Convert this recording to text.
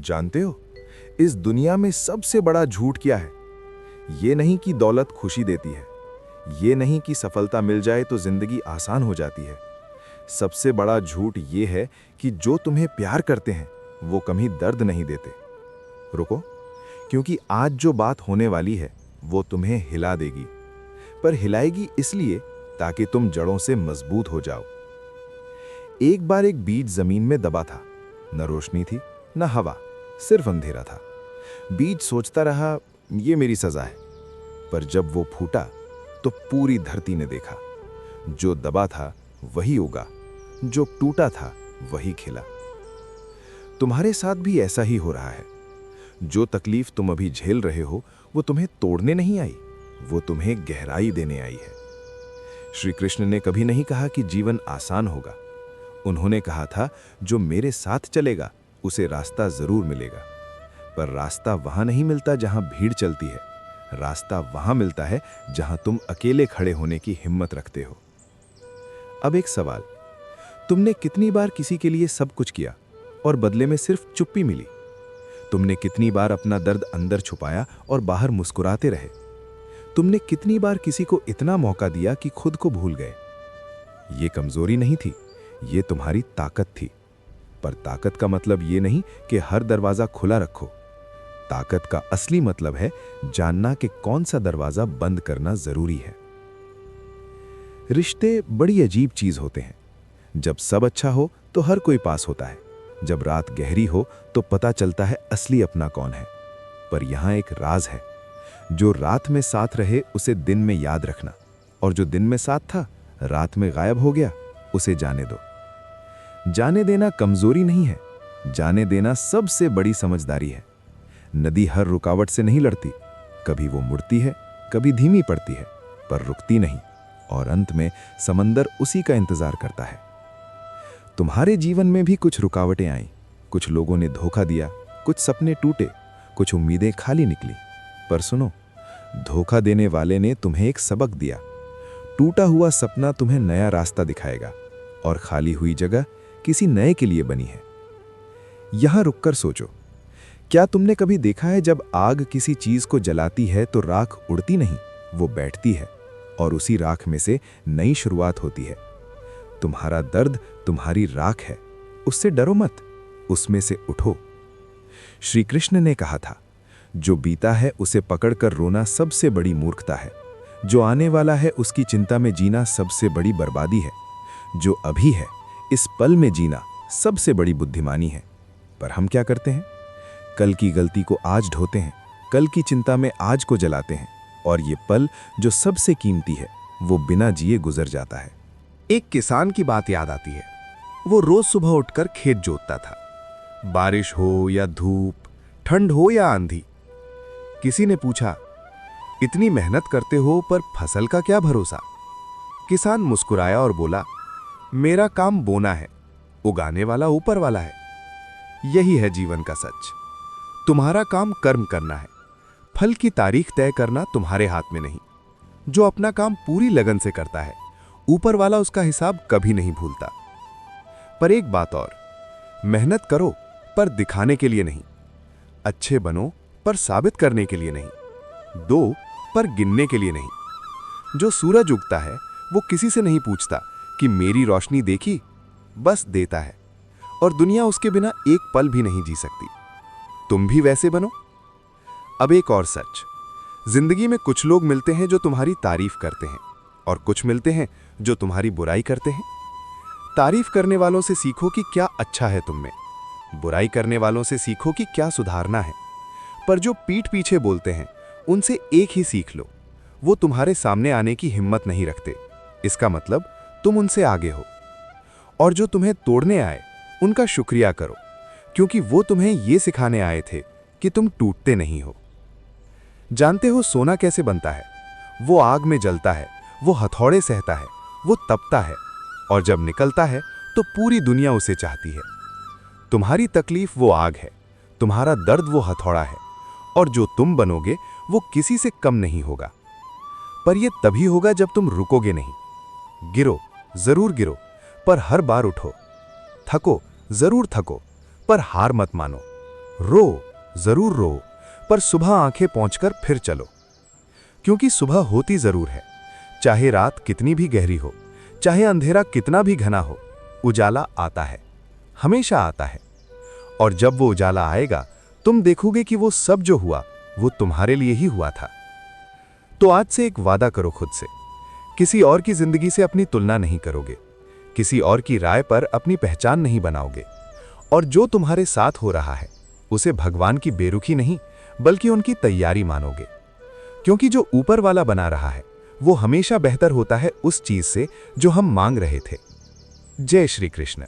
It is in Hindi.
जानते हो, इस दुनिया में सबसे बड़ा झूठ क्या है? ये नहीं कि दौलत खुशी देती है, ये नहीं कि सफलता मिल जाए तो जिंदगी आसान हो जाती है। सबसे बड़ा झूठ ये है कि जो तुम्हें प्यार करते हैं वो कभी दर्द नहीं देते। रुको, क्योंकि आज जो बात होने वाली है वो तुम्हें हिला देगी, पर हिलाएगी इसलिए ताकि तुम जड़ों से मजबूत हो जाओ। एक बार एक बीज जमीन में दबा था, न रोशनी थी न हवा, सिर्फ अंधेरा था। बीज सोचता रहा, ये मेरी सजा है। पर जब वो फूटा तो पूरी धरती ने देखा, जो दबा था वही उगा, जो टूटा था वही खिला। तुम्हारे साथ भी ऐसा ही हो रहा है। जो तकलीफ तुम अभी झेल रहे हो वो तुम्हें तोड़ने नहीं आई, वो तुम्हें गहराई देने आई है। श्री कृष्ण ने कभी नहीं कहा कि जीवन आसान होगा। उन्होंने कहा था, जो मेरे साथ चलेगा उसे रास्ता जरूर मिलेगा। पर रास्ता वहां नहीं मिलता जहां भीड़ चलती है, रास्ता वहां मिलता है जहां तुम अकेले खड़े होने की हिम्मत रखते हो। अब एक सवाल, तुमने कितनी बार किसी के लिए सब कुछ किया और बदले में सिर्फ चुप्पी मिली? तुमने कितनी बार अपना दर्द अंदर छुपाया और बाहर मुस्कुराते रहे? तुमने कितनी बार किसी को इतना मौका दिया कि खुद को भूल गए? ये कमजोरी नहीं थी, ये तुम्हारी ताकत थी। पर ताकत का मतलब ये नहीं कि हर दरवाजा खुला रखो। ताकत का असली मतलब है जानना कि कौन सा दरवाजा बंद करना जरूरी है। रिश्ते बड़ी अजीब चीज होते हैं। जब सब अच्छा हो तो हर कोई पास होता है, जब रात गहरी हो तो पता चलता है असली अपना कौन है। पर यहां एक राज है, जो रात में साथ रहे उसे दिन में याद रखना, और जो दिन में साथ था रात में गायब हो गया उसे जाने दो। जाने देना कमजोरी नहीं है, जाने देना सबसे बड़ी समझदारी है। नदी हर रुकावट से नहीं लड़ती, कभी वो मुड़ती है, कभी धीमी पड़ती है, पर रुकती नहीं, और अंत में समंदर उसी का इंतजार करता है। तुम्हारे जीवन में भी कुछ रुकावटें आईं, कुछ लोगों ने धोखा दिया, कुछ सपने टूटे, कुछ उम्मीदें खाली निकली। पर सुनो, धोखा देने वाले ने तुम्हें एक सबक दिया। टूटा हुआ सपना तुम्हें नया रास्ता दिखाएगा, और खाली हुई जगह किसी नए के लिए बनी है। यहां रुककर सोचो, क्या तुमने कभी देखा है जब आग किसी चीज को जलाती है तो राख उड़ती नहीं, वो बैठती है, और उसी राख में से नई शुरुआत होती है। तुम्हारा दर्द तुम्हारी राख है, उससे डरो मत, उसमें से उठो। श्री कृष्ण ने कहा था, जो बीता है उसे पकड़कर रोना सबसे बड़ी मूर्खता है, जो आने वाला है उसकी चिंता में जीना सबसे बड़ी बर्बादी है, जो अभी है इस पल में जीना सबसे बड़ी बुद्धिमानी है। पर हम क्या करते हैं? कल की गलती को आज ढोते हैं, कल की चिंता में आज को जलाते हैं, और ये पल जो सबसे कीमती है वो बिना जिए गुजर जाता है। एक किसान की बात याद आती है। वो रोज सुबह उठकर खेत जोतता था, बारिश हो या धूप, ठंड हो या आंधी। किसी ने पूछा, इतनी मेहनत करते हो पर फसल का क्या भरोसा? किसान मुस्कुराया और बोला, मेरा काम बोना है, उगाने वाला ऊपर वाला है। यही है जीवन का सच। तुम्हारा काम कर्म करना है, फल की तारीख तय करना तुम्हारे हाथ में नहीं। जो अपना काम पूरी लगन से करता है, ऊपर वाला उसका हिसाब कभी नहीं भूलता। पर एक बात और, मेहनत करो पर दिखाने के लिए नहीं, अच्छे बनो पर साबित करने के लिए नहीं, दो पर गिनने के लिए नहीं। जो सूरज उगता है वो किसी से नहीं पूछता कि मेरी रोशनी देखी, बस देता है, और दुनिया उसके बिना एक पल भी नहीं जी सकती। तुम भी वैसे बनो। अब एक और सच, जिंदगी में कुछ लोग मिलते हैं जो तुम्हारी तारीफ करते हैं, और कुछ मिलते हैं जो तुम्हारी बुराई करते हैं। तारीफ करने वालों से सीखो कि क्या अच्छा है तुम में, बुराई करने वालों से सीखो कि क्या सुधारना है। पर जो पीठ पीछे बोलते हैं उनसे एक ही सीख लो, वो तुम्हारे सामने आने की हिम्मत नहीं रखते, इसका मतलब तुम उनसे आगे हो। और जो तुम्हें तोड़ने आए उनका शुक्रिया करो, क्योंकि वो तुम्हें ये सिखाने आए थे कि तुम टूटते नहीं हो। जानते हो सोना कैसे बनता है? वो आग में जलता है, वो हथौड़े सहता है, वो तपता है, और जब निकलता है तो पूरी दुनिया उसे चाहती है। तुम्हारी तकलीफ वो आग है, तुम्हारा दर्द वो हथौड़ा है, और जो तुम बनोगे वो किसी से कम नहीं होगा। पर यह तभी होगा जब तुम रुकोगे नहीं। गिरो, जरूर गिरो, पर हर बार उठो। थको, जरूर थको, पर हार मत मानो। रो, जरूर रो, पर सुबह आंखें पहुंचकर फिर चलो। क्योंकि सुबह होती जरूर है, चाहे रात कितनी भी गहरी हो, चाहे अंधेरा कितना भी घना हो, उजाला आता है, हमेशा आता है। और जब वो उजाला आएगा, तुम देखोगे कि वो सब जो हुआ वो तुम्हारे लिए ही हुआ था। तो आज से एक वादा करो खुद से, किसी और की जिंदगी से अपनी तुलना नहीं करोगे, किसी और की राय पर अपनी पहचान नहीं बनाओगे, और जो तुम्हारे साथ हो रहा है उसे भगवान की बेरुखी नहीं बल्कि उनकी तैयारी मानोगे। क्योंकि जो ऊपर वाला बना रहा है वो हमेशा बेहतर होता है उस चीज से जो हम मांग रहे थे। जय श्री कृष्ण।